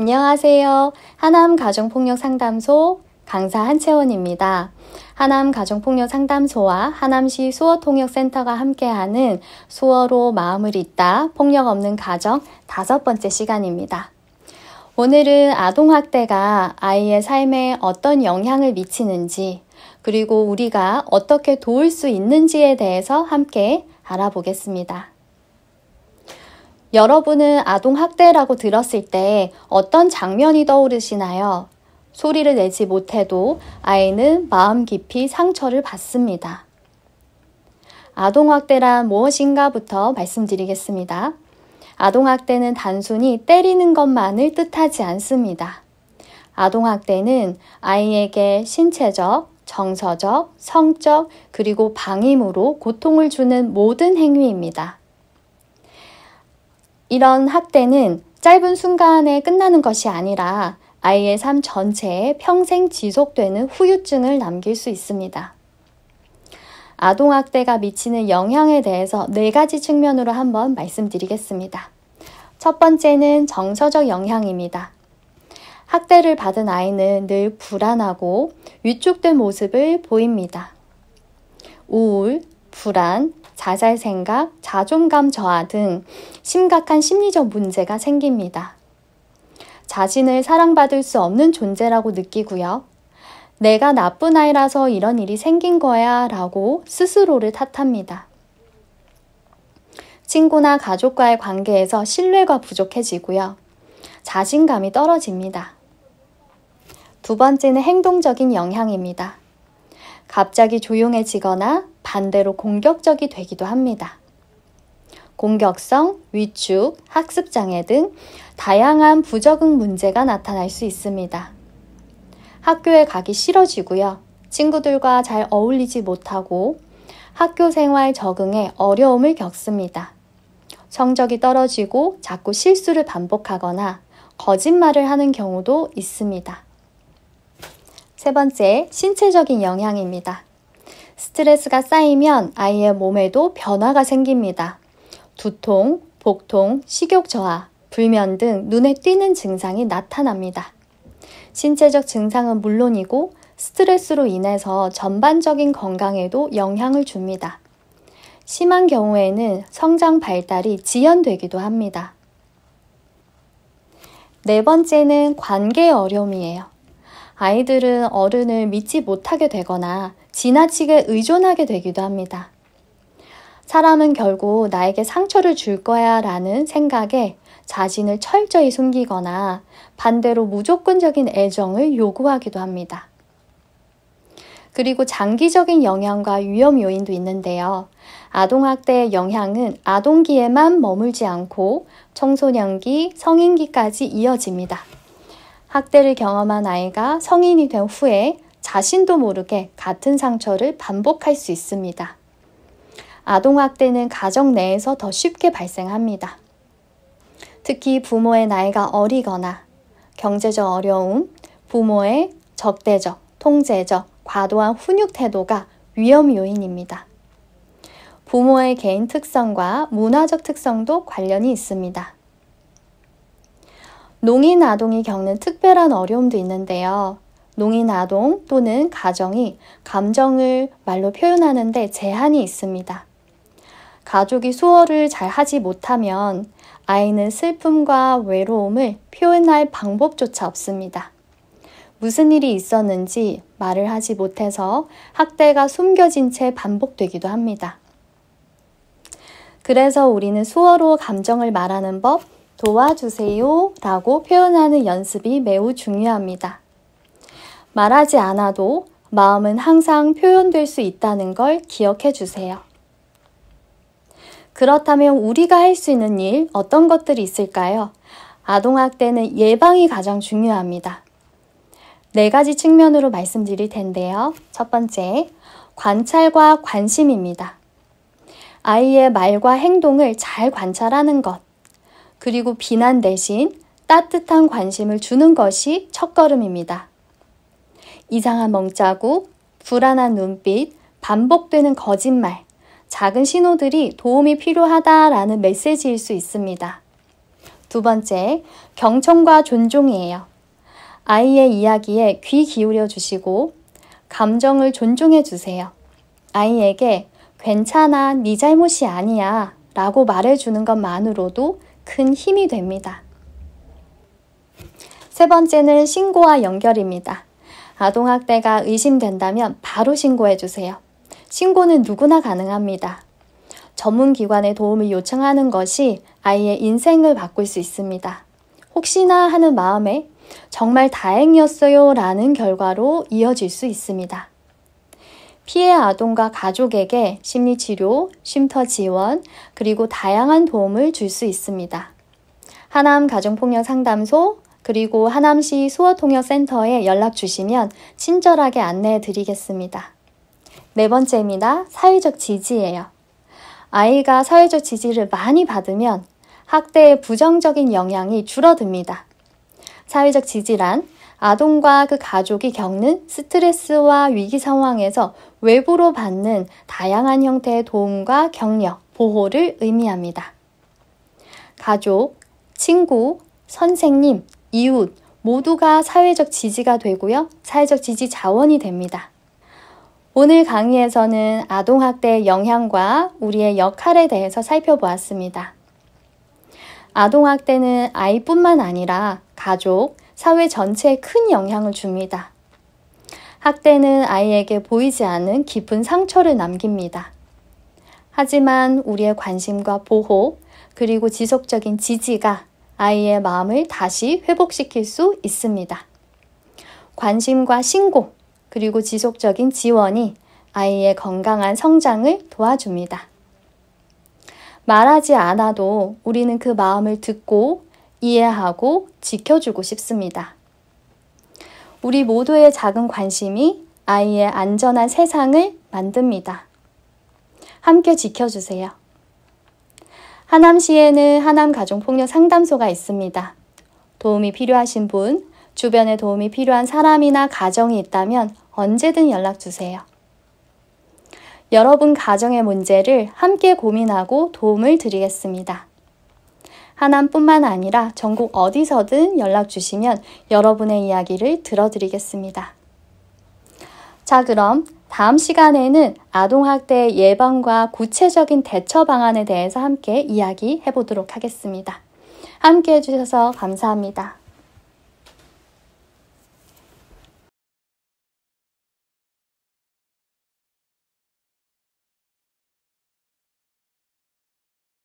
안녕하세요. 하남가정폭력상담소 강사 한채원입니다. 하남가정폭력상담소와 하남시 수어통역센터가 함께하는 수어로 마음을 잇다 폭력 없는 가정 5번째 시간입니다. 오늘은 아동학대가 아이의 삶에 어떤 영향을 미치는지, 그리고 우리가 어떻게 도울 수 있는지에 대해서 함께 알아보겠습니다. 여러분은 아동학대라고 들었을 때 어떤 장면이 떠오르시나요? 소리를 내지 못해도 아이는 마음 깊이 상처를 받습니다. 아동학대란 무엇인가부터 말씀드리겠습니다. 아동학대는 단순히 때리는 것만을 뜻하지 않습니다. 아동학대는 아이에게 신체적, 정서적, 성적, 그리고 방임으로 고통을 주는 모든 행위입니다. 이런 학대는 짧은 순간에 끝나는 것이 아니라 아이의 삶 전체에 평생 지속되는 후유증을 남길 수 있습니다. 아동학대가 미치는 영향에 대해서 4가지 측면으로 한번 말씀드리겠습니다. 첫 번째는 정서적 영향입니다. 학대를 받은 아이는 늘 불안하고 위축된 모습을 보입니다. 우울, 불안, 자살생각, 자존감 저하 등 심각한 심리적 문제가 생깁니다. 자신을 사랑받을 수 없는 존재라고 느끼고요. 내가 나쁜 아이라서 이런 일이 생긴 거야 라고 스스로를 탓합니다. 친구나 가족과의 관계에서 신뢰가 부족해지고요. 자신감이 떨어집니다. 두 번째는 행동적인 영향입니다. 갑자기 조용해지거나 반대로 공격적이 되기도 합니다. 공격성, 위축, 학습장애 등 다양한 부적응 문제가 나타날 수 있습니다. 학교에 가기 싫어지고요. 친구들과 잘 어울리지 못하고 학교 생활 적응에 어려움을 겪습니다. 성적이 떨어지고 자꾸 실수를 반복하거나 거짓말을 하는 경우도 있습니다. 세 번째, 신체적인 영향입니다. 스트레스가 쌓이면 아이의 몸에도 변화가 생깁니다. 두통, 복통, 식욕 저하, 불면 등 눈에 띄는 증상이 나타납니다. 신체적 증상은 물론이고 스트레스로 인해서 전반적인 건강에도 영향을 줍니다. 심한 경우에는 성장 발달이 지연되기도 합니다. 네 번째는 관계 어려움이에요. 아이들은 어른을 믿지 못하게 되거나 지나치게 의존하게 되기도 합니다. 사람은 결국 나에게 상처를 줄 거야 라는 생각에 자신을 철저히 숨기거나 반대로 무조건적인 애정을 요구하기도 합니다. 그리고 장기적인 영향과 위험 요인도 있는데요. 아동학대의 영향은 아동기에만 머물지 않고 청소년기, 성인기까지 이어집니다. 학대를 경험한 아이가 성인이 된 후에 자신도 모르게 같은 상처를 반복할 수 있습니다. 아동학대는 가정 내에서 더 쉽게 발생합니다. 특히 부모의 나이가 어리거나 경제적 어려움, 부모의 적대적, 통제적, 과도한 훈육 태도가 위험 요인입니다. 부모의 개인 특성과 문화적 특성도 관련이 있습니다. 농인 아동이 겪는 특별한 어려움도 있는데요. 농인 아동 또는 가정이 감정을 말로 표현하는 데 제한이 있습니다. 가족이 수어를 잘 하지 못하면 아이는 슬픔과 외로움을 표현할 방법조차 없습니다. 무슨 일이 있었는지 말을 하지 못해서 학대가 숨겨진 채 반복되기도 합니다. 그래서 우리는 수어로 감정을 말하는 법, 도와주세요 라고 표현하는 연습이 매우 중요합니다. 말하지 않아도 마음은 항상 표현될 수 있다는 걸 기억해 주세요. 그렇다면 우리가 할 수 있는 일 어떤 것들이 있을까요? 아동학대는 예방이 가장 중요합니다. 4가지 측면으로 말씀드릴 텐데요. 첫 번째, 관찰과 관심입니다. 아이의 말과 행동을 잘 관찰하는 것, 그리고 비난 대신 따뜻한 관심을 주는 것이 첫걸음입니다. 이상한 멍자국, 불안한 눈빛, 반복되는 거짓말, 작은 신호들이 도움이 필요하다라는 메시지일 수 있습니다. 두 번째, 경청과 존중이에요. 아이의 이야기에 귀 기울여 주시고 감정을 존중해 주세요. 아이에게 괜찮아, 네 잘못이 아니야 라고 말해주는 것만으로도 큰 힘이 됩니다. 세 번째는 신고와 연결입니다. 아동학대가 의심된다면 바로 신고해 주세요. 신고는 누구나 가능합니다. 전문기관의 도움을 요청하는 것이 아이의 인생을 바꿀 수 있습니다. 혹시나 하는 마음에 정말 다행이었어요 라는 결과로 이어질 수 있습니다. 피해 아동과 가족에게 심리치료, 쉼터 지원, 그리고 다양한 도움을 줄 수 있습니다. 하남 가정폭력상담소, 그리고 하남시 수어통역센터에 연락 주시면 친절하게 안내해 드리겠습니다. 네 번째입니다. 사회적 지지예요. 아이가 사회적 지지를 많이 받으면 학대의 부정적인 영향이 줄어듭니다. 사회적 지지란 아동과 그 가족이 겪는 스트레스와 위기 상황에서 외부로 받는 다양한 형태의 도움과 격려, 보호를 의미합니다. 가족, 친구, 선생님, 이웃 모두가 사회적 지지가 되고요. 사회적 지지 자원이 됩니다. 오늘 강의에서는 아동학대의 영향과 우리의 역할에 대해서 살펴보았습니다. 아동학대는 아이뿐만 아니라 가족, 사회 전체에 큰 영향을 줍니다. 학대는 아이에게 보이지 않는 깊은 상처를 남깁니다. 하지만 우리의 관심과 보호, 그리고 지속적인 지지가 아이의 마음을 다시 회복시킬 수 있습니다. 관심과 신고, 그리고 지속적인 지원이 아이의 건강한 성장을 도와줍니다. 말하지 않아도 우리는 그 마음을 듣고 이해하고 지켜주고 싶습니다. 우리 모두의 작은 관심이 아이의 안전한 세상을 만듭니다. 함께 지켜주세요. 하남시에는 하남가정폭력상담소가 있습니다. 도움이 필요하신 분, 주변에 도움이 필요한 사람이나 가정이 있다면 언제든 연락주세요. 여러분 가정의 문제를 함께 고민하고 도움을 드리겠습니다. 하남뿐만 아니라 전국 어디서든 연락 주시면 여러분의 이야기를 들어드리겠습니다. 자, 그럼 다음 시간에는 아동학대 예방과 구체적인 대처 방안에 대해서 함께 이야기해 보도록 하겠습니다. 함께 해주셔서 감사합니다.